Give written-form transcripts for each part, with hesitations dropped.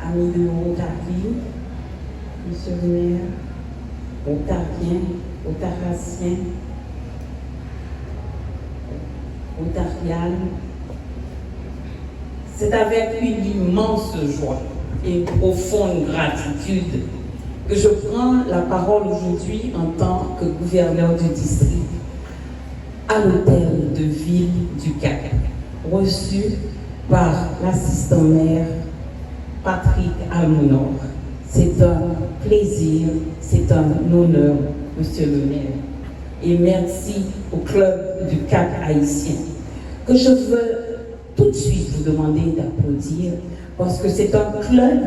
amis de Otarville, monsieur le maire, Otarien, Otarassien, Otarial. C'est avec une immense joie et une profonde gratitude que je prends la parole aujourd'hui en tant que gouverneur du district à l'hôtel de ville du Cap, reçu par l'assistant maire Patrick Almonor. C'est un plaisir, c'est un honneur, monsieur le maire. Et merci au club du Cap haïtien, que je veux tout de suite vous demander d'applaudir, parce que c'est un club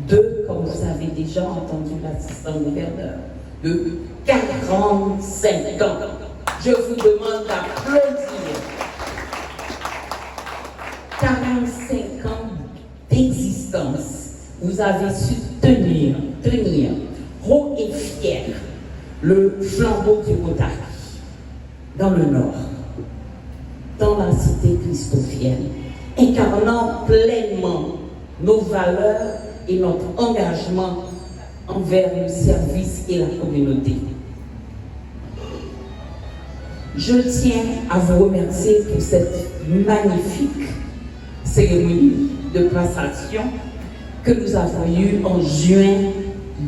de, comme vous avez déjà entendu l'assistant gouverneur, de 45 ans. Je vous demande d'applaudir. 45 ans d'existence. Vous avez su tenir haut et fier le flambeau du Rotary dans le Nord, dans la cité christophienne, incarnant pleinement nos valeurs et notre engagement envers le service et la communauté. Je tiens à vous remercier pour cette magnifique cérémonie de passation que nous avons eue en juin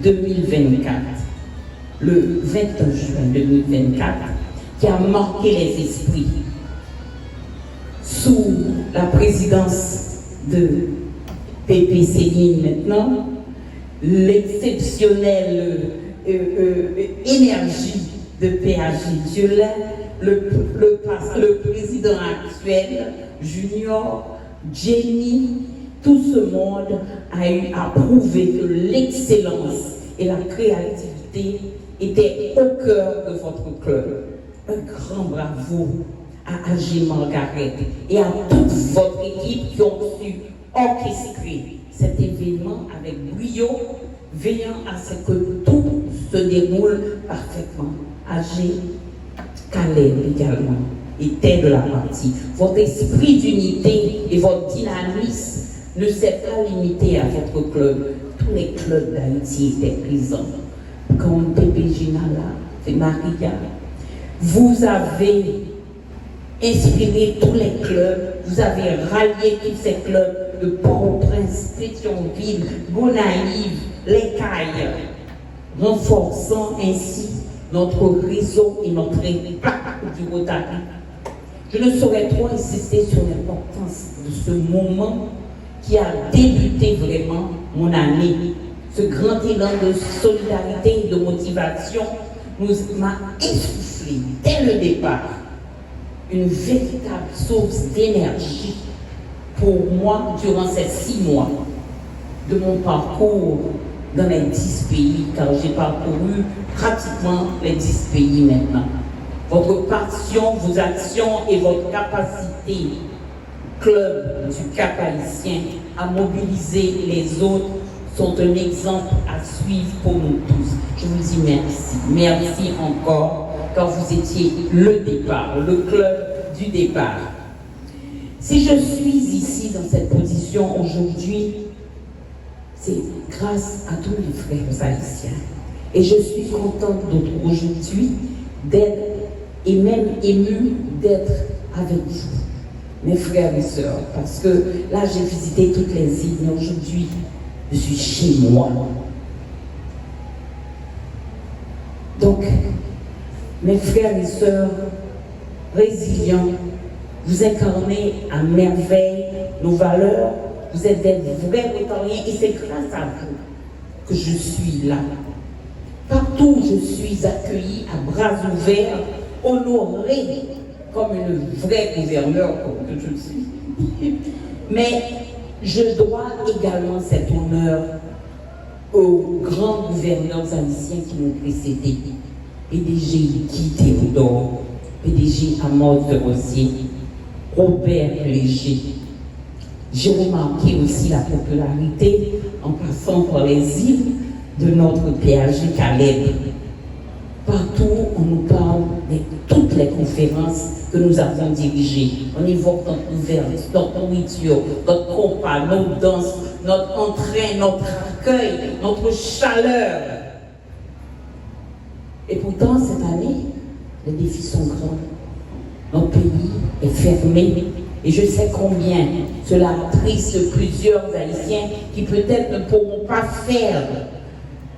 2024, le 21 juin 2024, qui a marqué les esprits sous la présidence de Pépé Céline maintenant, l'exceptionnelle énergie de PAG Diolin, le président actuel, Junior, Jenny, tout ce monde a prouvé que l'excellence et la créativité étaient au cœur de votre club. Un grand bravo à AG Margaret et à toute votre équipe qui ont su orchestrer cet événement avec brio, veillant à ce que tout se déroule parfaitement. AG Calais également était de la partie. Votre esprit d'unité et votre dynamisme ne s'est pas limité à votre club. Tous les clubs d'Haïti étaient présents. Comme Pépé Ginala, Maria. Vous avez inspiré tous les clubs, vous avez rallié tous ces clubs de Port-au-Prince, Pétionville, Gonaïve, Les Cailles, renforçant ainsi notre réseau et notre impact du Rotary. Je ne saurais trop insister sur l'importance de ce moment qui a débuté vraiment mon année. Ce grand élan de solidarité et de motivation m'a insufflé dès le départ une véritable source d'énergie pour moi durant ces 6 mois de mon parcours dans les 10 pays, car j'ai parcouru pratiquement les 10 pays maintenant. Votre passion, vos actions et votre capacité, club du Cap haïtien, à mobiliser les autres sont un exemple à suivre pour nous tous. Je vous dis merci. Merci encore, car vous étiez le départ, le club du départ. Si je suis ici dans cette position aujourd'hui, c'est grâce à tous les frères haïtiens. Et je suis contente aujourd'hui d'être et même émue d'être avec vous, mes frères et sœurs, parce que là j'ai visité toutes les îles, mais aujourd'hui je suis chez moi. Donc, mes frères et sœurs résilients, vous incarnez à merveille nos valeurs, vous êtes des vrais Rotariens et c'est grâce à vous que je suis là. Partout où je suis accueillie à bras ouverts, honorée comme une vraie gouverneure que je suis. Mais je dois également cet honneur aux grands gouverneurs haïtiens qui m'ont précédé. PDG Guy Théodore, PDG Amos de Rosier, Robert Léger. J'ai remarqué aussi la popularité en passant par les îles de notre PAG Calais. Partout, on nous parle de toutes les conférences que nous avons dirigées. On évoque notre ouverture, notre nourriture, notre compas, nos danses, notre entrain, notre accueil, notre chaleur. Et pourtant, cette année, les défis sont grands. Notre pays est fermé. Et je sais combien cela attriste plusieurs Haïtiens qui peut-être ne pourront pas faire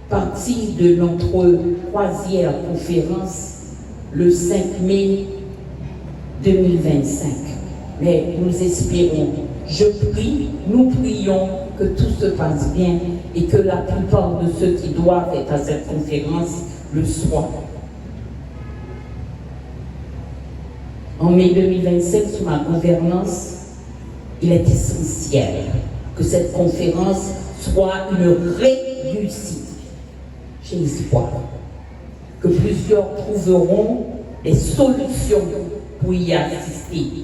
partie de notre troisième conférence le 5 mai 2025. Mais nous espérons, je prie, nous prions que tout se passe bien et que la plupart de ceux qui doivent être à cette conférence le soient. En mai 2025, sous ma gouvernance, il est essentiel que cette conférence soit une réussite. J'ai espoir que plusieurs trouveront des solutions pour y assister,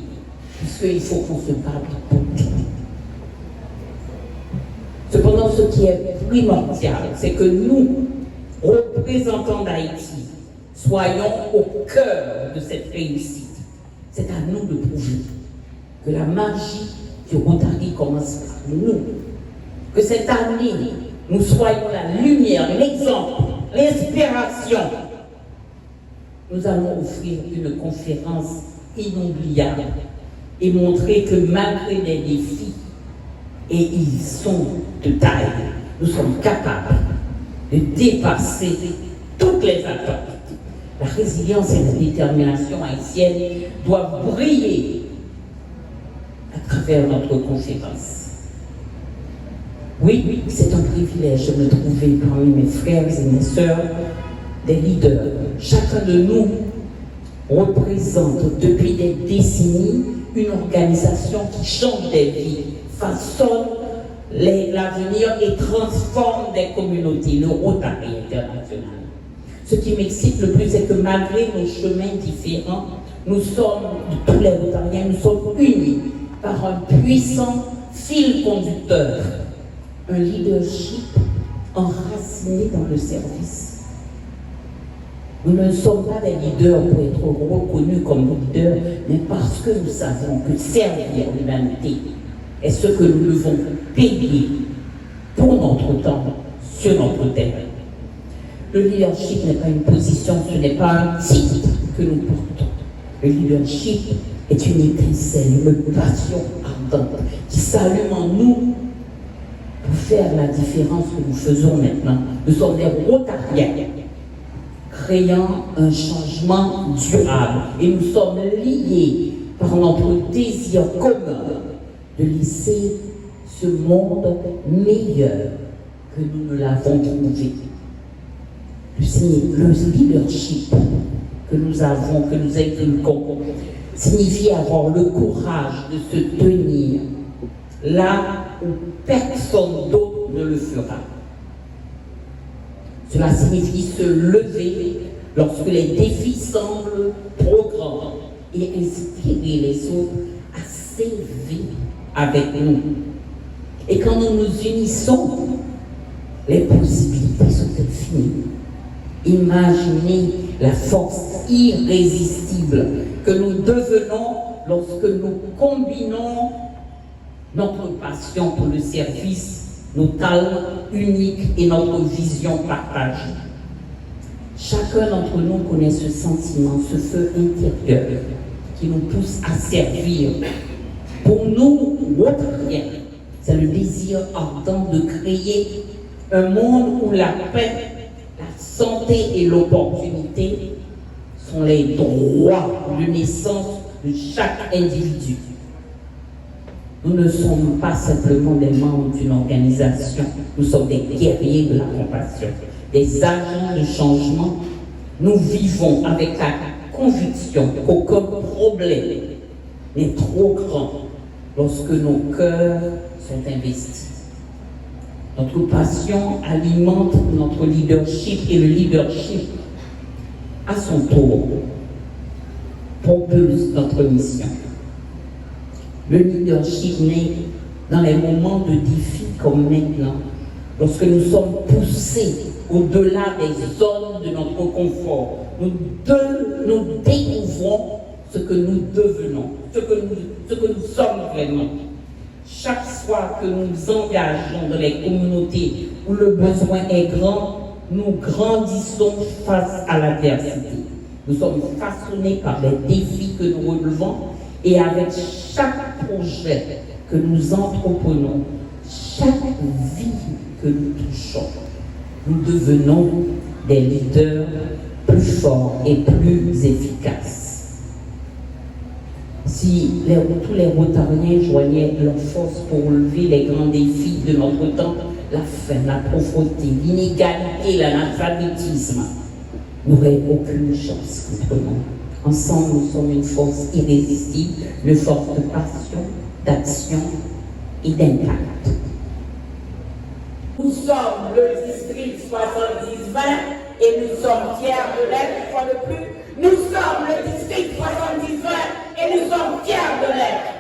puisqu'il faut qu'on se batte pour tout. Cependant, ce qui est primordial, c'est que nous, représentants d'Haïti, soyons au cœur de cette réussite. C'est à nous de prouver que la magie du Rotary commence par nous. Que cette année, nous soyons la lumière, l'exemple, l'inspiration. Nous allons offrir une conférence inoubliable et montrer que malgré les défis, et ils sont de taille, nous sommes capables de dépasser toutes les attentes. La résilience et la détermination haïtienne doivent briller à travers notre conférence. Oui, c'est un privilège de me trouver parmi mes frères et mes sœurs, des leaders. Chacun de nous représente depuis des décennies une organisation qui change des vies, façonne l'avenir et transforme des communautés, le Rotary international. Ce qui m'excite le plus, c'est que malgré nos chemins différents, nous sommes, tous les Rotariens, nous sommes unis par un puissant fil conducteur, un leadership enraciné dans le service. Nous ne sommes pas des leaders pour être reconnus comme leaders, mais parce que nous savons que servir l'humanité est ce que nous devons payer pour notre temps sur notre terre. Le leadership n'est pas une position, ce n'est pas un titre que nous portons. Le leadership est une étincelle, une passion ardente qui s'allume en nous pour faire la différence que nous faisons maintenant. Nous sommes des Rotariens, créant un changement durable. Et nous sommes liés par notre désir commun de laisser ce monde meilleur que nous ne l'avons trouvé. Le leadership que nous avons, que nous inculquons, signifie avoir le courage de se tenir là où personne d'autre ne le fera. Cela signifie se lever lorsque les défis semblent trop grands et inspirer les autres à s'élever avec nous. Et quand nous nous unissons, les possibilités sont infinies. Imaginez la force irrésistible que nous devenons lorsque nous combinons notre passion pour le service, nos talents uniques et notre vision partagée. Chacun d'entre nous connaît ce sentiment, ce feu intérieur qui nous pousse à servir. Pour nous, Rotariens, c'est le désir ardent de créer un monde où la paix, la santé et l'opportunité sont les droits de naissance de chaque individu. Nous ne sommes pas simplement des membres d'une organisation, nous sommes des guerriers de la compassion, des agents de changement. Nous vivons avec la conviction qu'aucun problème n'est trop grand lorsque nos cœurs sont investis. Notre passion alimente notre leadership et le leadership, à son tour, propulse notre mission. Le leadership naît dans les moments de défi comme maintenant, lorsque nous sommes poussés au-delà des zones de notre confort. Nous découvrons ce que nous devenons, ce que nous sommes vraiment. chaque fois que nous nous engageons dans les communautés où le besoin est grand, nous grandissons face à l'adversité. Nous sommes façonnés par les défis que nous relevons et avec chaque projet que nous entreprenons, chaque vie que nous touchons, nous devenons des leaders plus forts et plus efficaces. Si tous les Rotariens joignaient leurs forces pour relever les grands défis de notre temps, la faim, la pauvreté, l'inégalité, l'analphabétisme, n'auraient aucune chance contre nous. Ensemble, nous sommes une force irrésistible, une force de passion, d'action et d'impact. Nous sommes le district 70-20 et nous sommes fiers de l'être, une fois de plus. Nous sommes le district 70-20 et nous sommes fiers de l'être.